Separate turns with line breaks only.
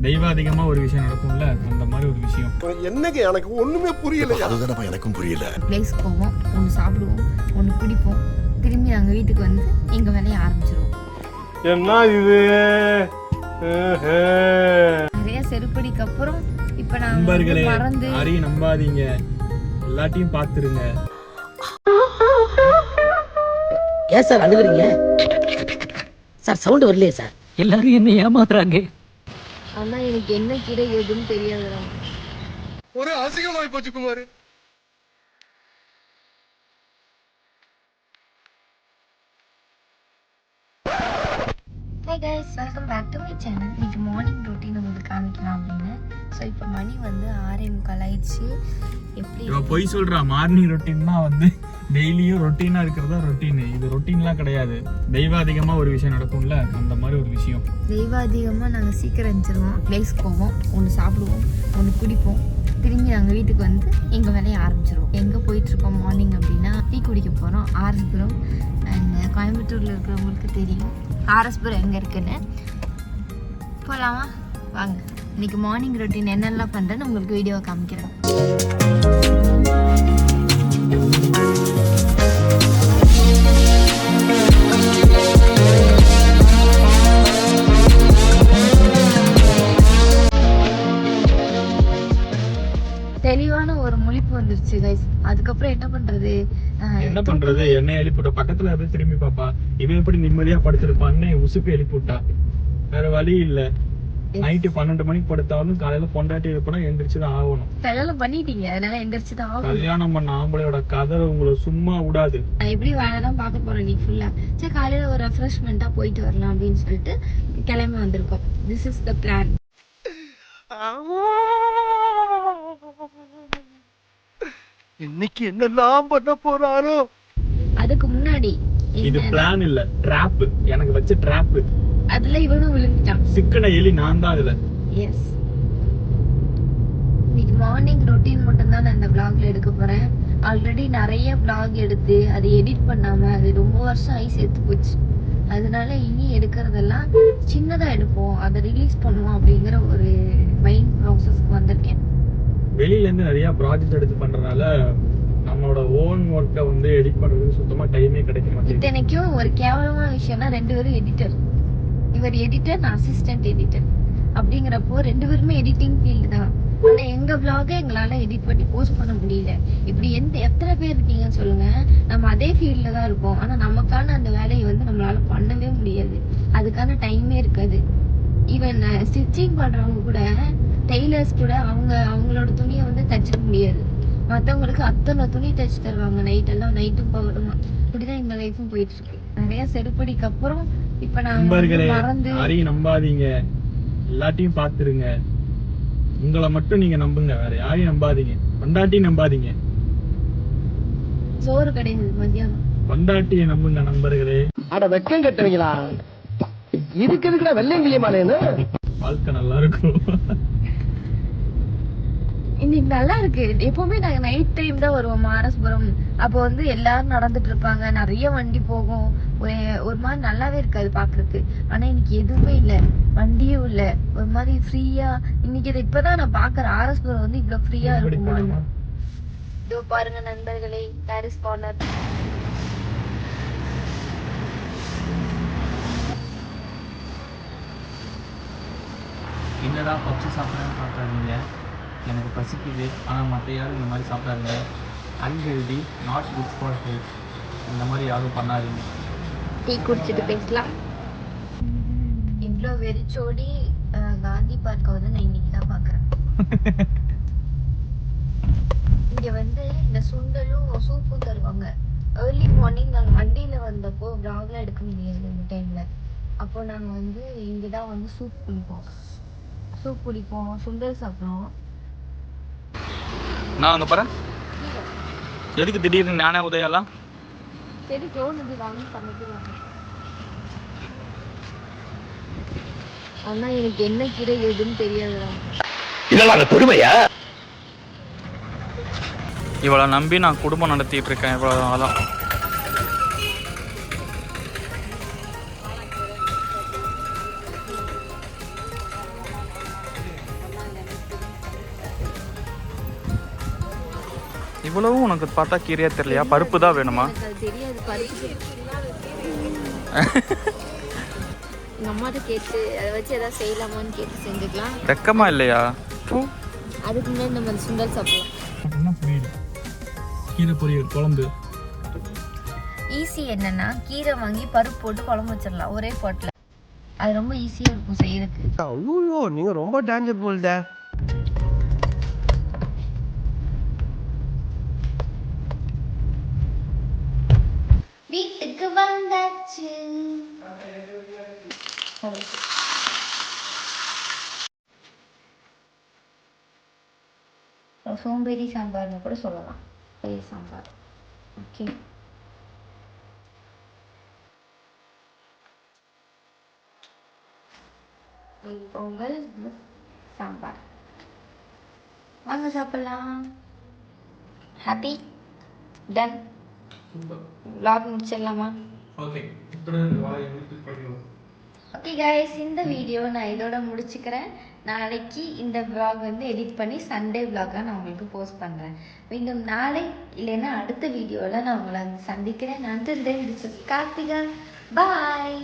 தெய்வாதிகமா ஒரு விஷயம் நடக்கும்ல, அந்த மாதிரி ஒரு விஷயம்.
என்னங்க எனக்கு ஒண்ணுமே புரியல. அதுதானப்பா எனக்கும் புரியல.
பிளேஸ் போவோம், ஒன்று சாப்பிடுவோம், ஒன்று குடிப்போம், திரும்பி நாங்கள் வீட்டுக்கு வந்து எங்கள் வேலையை ஆரம்பிச்சிருவோம்.
என்ன இது?
நிறைய செருப்படிக்கு அப்புறம் இப்போ நான்
நண்பர்களே
மறந்து
யாரையும் நம்பாதீங்க, எல்லாத்தையும் பார்த்துருங்க.
ஏன் சார் அழுகுறீங்க சார்? சவுண்ட் வரலையே சார். எல்லாரும் என்ன ஏமாத்துறாங்க.
ஆனால் எனக்கு என்ன கீரை எதுன்னு தெரியாதுடா.
ஒரு அசிங்கமாய் போச்சு Kumar.
Hi guys, welcome back to my channel. இன்னைக்கு மார்னிங் ரொட்டீன் உங்களுக்கு காமிக்கலாம் அப்படின்னு. ஸோ இப்போ மணி வந்து 6:45 ஆயிடுச்சு. எப்படி
பொய் சொல்றா? மார்னிங் ரொட்டீன்னா வந்து டெய்லியும் ரொட்டீனா இருக்கிறதா ரொட்டீன். இது ரொட்டீன்லாம் கிடையாது. தெய்வாதிகமா ஒரு விஷயம் நடக்கும்ல, அந்த மாதிரி ஒரு விஷயம்.
தெய்வாதிகமாக நாங்கள் சீக்கிரம் எழுந்திருவோம், பிளேஸ் போவோம், ஒன்று சாப்பிடுவோம், ஒன்று குடிப்போம், திரும்பி நாங்கள் வீட்டுக்கு வந்து எங்கள் வேலையை ஆரம்பிச்சிருவோம். எங்கே போயிட்டுருக்கோம் மார்னிங் அப்படின்னா டீ குடிக்க போகிறோம். ஆர்எஸ்புரம். அண்ட் கோயம்புத்தூரில் இருக்கிறவங்களுக்கு தெரியும் ஆர்எஸ்புரம் எங்கே இருக்குன்னு. போகலாமா? வாங்க. இன்னைக்கு மார்னிங் ரொட்டீன் என்னெல்லாம் பண்ணுறேன்னு உங்களுக்கு வீடியோவை காமிக்கிறேன். தெளிவான ஒரு முழிப்பு வந்துருச்சு கைஸ். அதுக்கப்புறம் என்ன பண்றது?
என்ன எழுப்பிவிட்ட பக்கத்துல அப்படியே திரும்பி பாப்பா, இவன் எப்படி நிம்மதியா படுத்திருப்பான்னு உசுப்பி எழுப்பிவிட்டா. வேற வழி இல்ல. நைட்டு 12 மணிக்கு படுத்தாலும் காலையில பொண்டாட்டி எழுப்பினா எந்திரிச்சுதான் ஆகணும்.
கல்யாணம் பண்ணிட்டீங்க, அதனால எந்திரிச்சுதான் ஆகணும்.
கல்யாணம் பண்ண ஆம்பளையோட கதை உங்களை சும்மா விடாது.
நான் எப்படி வேலைதான் பார்க்க போறேன் நீ ஃபுல்லா. சரி, காலையில ஒரு ரெஃப்ரெஷ்மெண்டா போயிட்டு வரலாம் அப்படின்னு சொல்லிட்டு கிளம்பி வந்திருக்கோம். This is the plan.
இன்னைக்கு என்னெல்லாம் பண்ண போறாரோ.
அதுக்கு முன்னாடி
இது பிளான் இல்ல, டிராப். எனக்கு வச்ச டிராப்.
அதுல இவனும் விழுந்துட்டான்.
சிக்கன எலி நான் தான் அதுல.
எஸ். இன்னைக்கு மார்னிங் ரொட்டீன் மட்டும் தான் நான் இந்த vlogல எடுக்க போறேன். ஆல்ரெடி நிறைய vlog எடுத்து அதை எடிட் பண்ணாம அது ரொம்ப வருஷம் ஆகி சேர்த்து போச்சு. அதனால இனி எடுக்கிறதெல்லாம் சின்னதா எடுப்போம், அதை ரிலீஸ் பண்ணுவோம் அப்படிங்கிற ஒரு மைண்ட் ப்ராசஸ்க்கு வந்திருக்கேன்.
வெளியில இருந்து நிறைய ப்ராஜெக்ட் எடுத்து பண்றதுனால நம்மளோட ஓன் ஒர்க்கை வந்து எடிட் பண்றதுக்கு சுத்தமா டைமே கிடைக்க மாட்டேங்குது.
இத்தனைக்கும் ஒரு கேவலமான விஷயம்னா 2 பேரும் எடிட்டர். இவர் எடிட்டர், நான் அசிஸ்டன்ட் எடிட்டர். அப்படிங்கிறப்போ 2 பேருமே எடிட்டிங் ஃபீல்டு தான். ஆனா எங்க vlog எங்களால எடிட் பண்ணி போஸ்ட் பண்ண முடியல. இப்படி எத்தனை பேர் இருக்கீங்கன்னு சொல்லுங்க. நம்ம அதே ஃபீல்ட்ல தான் இருப்போம், ஆனா நமக்கான அந்த வேலையை வந்து நம்மளால பண்ணவே முடியாது. அதுக்கான டைமே இருக்காது. ஈவன் ஸ்டிச்சிங் பண்றவங்க கூட, டெய்லர்ஸ் கூட அவங்களோட துணியை வந்து தச்சுக்க முடியாது. மற்றவங்களுக்கு அத்தனை துணி தைச்சு தருவாங்க, நைட்டும் பகலுமா. இப்படிதான் இந்த லைஃபும் போயிட்டு இருக்கு. நிறைய செருப்படிக்கு அப்புறம் இப்ப நான் மறந்து.
யாரையும் நம்பாதீங்க, எல்லாத்தையும் பாத்துருங்க. உங்களை மட்டும் நீங்க நம்புங்க, வேற யாரையும் நம்பாதீங்க. பொண்டாட்டி நம்பாதீங்க.
சோறு கிடையாது மத்தியானம்.
பொண்டாட்டியை நம்புங்க நண்பர்களே.
அட வெக்கம் கட்டுவீங்களா? இதுக்கு எதுக்குடா வெள்ளையங்கிலியமானேன்னு?
வாழ்க்கை நல்லா இருக்கும்.
இன்னைக்கு நல்லா இருக்கு. எப்பவுமே நாங்க நைட் டைம் தான் வருவோம் ஆர்எஸ்புரம். அப்போ வந்து எல்லாரும் நடந்துட்டு இருப்பாங்க, நிறைய வண்டி போகும். ஒரு மாதிரி நல்லாவே இருக்காது பாக்குறதுக்கு. ஆனா இன்னைக்கு எதுவுமே இல்ல, வண்டியும் இல்ல, ஒரு மாதிரி ஃப்ரீயா. இன்னைக்கு இப்பதான் நான் பாக்குறேன் ஆர்எஸ்புரம் வந்து இவ்வளவு ஃப்ரீயா இருக்குமா. இதோ பாருங்க நண்பர்களே, பாரிஸ் கார்னர்.
என்னடா பப்ஸ் சாப்பிட்றேன்னு பார்க்காதீங்க, எனக்கு பசிக்குது. ஆனால் மற்ற யாரும் இந்த மாதிரி சாப்பிடாதீங்க. Unhealthy, not good for health. இந்த மாதிரி யாரும் பண்ணாதீங்க.
டீ குடிச்சிட்டு பேசலாம். இவ்வளோ வெறிச்சோடி காந்தி பார்க்க வந்து நான் இன்னைக்கு தான் பாக்குறேன். இங்க வந்து இந்த சுண்டலும் சூப்பும் தருவாங்க. ஏர்லி மார்னிங் நாங்கள் வண்டியில வந்தப்போ vlogல எடுக்க முடியாது இந்த டைம்ல. அப்போ நாங்கள் வந்து இங்கதான் வந்து சூப் குடிப்போம், சுண்டல் சாப்பிடுவோம்.
நான் அங்கே பாரு, எதுக்கு திடீர்னு ஞான உதயம்லாம்?
சரி, தோணுது வாங்கி சமைக்கிறாங்க. ஆனா எனக்கு என்ன கீரை எதுன்னு தெரியாதுடா.
இதெல்லாம் பொறுமையா?
இவளை நம்பி நான் குடும்பம் நடத்திட்டு இருக்கேன் இவ்வளோ நாளாக. இவ்வளவும் உனக்கு பார்த்தா கீரையா தெரியலையா? பருப்பு தான் வேணுமா?
எனக்கு அது தெரியாது. பருப்பு எங்கள் அம்மாட்ட கேட்டு அதை வச்சு எதாவது செய்யலாமான்னு கேட்டு செஞ்சுக்கலாம்.
வெக்கமா இல்லையா?
அதுக்கு முன்னாடி நம்ம அந்த சுண்டல் சாப்பிடலாம்.
புரியல. கீரை பொரியல் குழம்பு
ஈஸி என்னன்னா, கீரை வாங்கி பருப்பு போட்டு குழம்பு வச்சிடலாம் ஒரே பாட்டில். அது ரொம்ப ஈஸியாக இருக்கும் செய்யறதுக்கு.
ஐயோ நீங்க ரொம்ப டேஞ்சர் போல்ட.
வீட்டுக்கு வந்தாச்சு. சோம்பேறி சாம்பார்னு கூட சொல்லலாம். சாம்பார். ஓகே. பொங்கல் சாம்பார். வாங்க சாப்பிடலாம். Happy done. vlog முடிச்சிடலாமா?
ஓகே.
ஓகே கைஸ், இந்த வீடியோ நான் இதோட முடிச்சுக்கிறேன். நாளைக்கு இந்த vlog வந்து எடிட் பண்ணி சண்டே vlog-ஆ நான் உங்களுக்கு போஸ்ட் பண்ணுறேன். மீண்டும் நாளை இல்லைன்னா அடுத்த வீடியோவில் நான் உங்களை சந்திக்கிறேன். until then, this is Karthika. Bye.